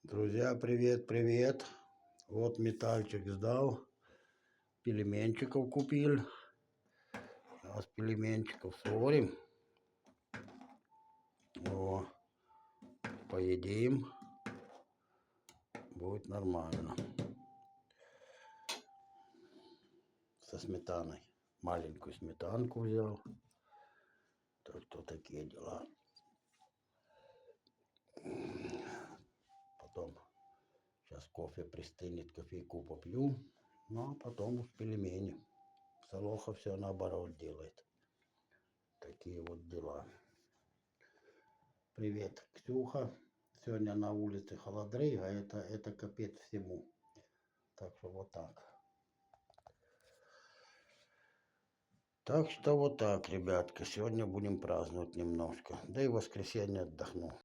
Друзья, привет, привет. Вот метальчик сдал. Пельменчиков купил. Сейчас пельменчиков сварим. О, поедим. Будет нормально. Со сметаной. Маленькую сметанку взял. Так что такие дела. Потом сейчас кофе пристынет, кофейку попью. Ну, а потом пельмени. Солоха все наоборот делает. Такие вот дела. Привет, Ксюха. Сегодня на улице холодрыга, это капец всему. Так что вот так. Так что вот так, ребятки. Сегодня будем праздновать немножко. Да и в воскресенье отдохну.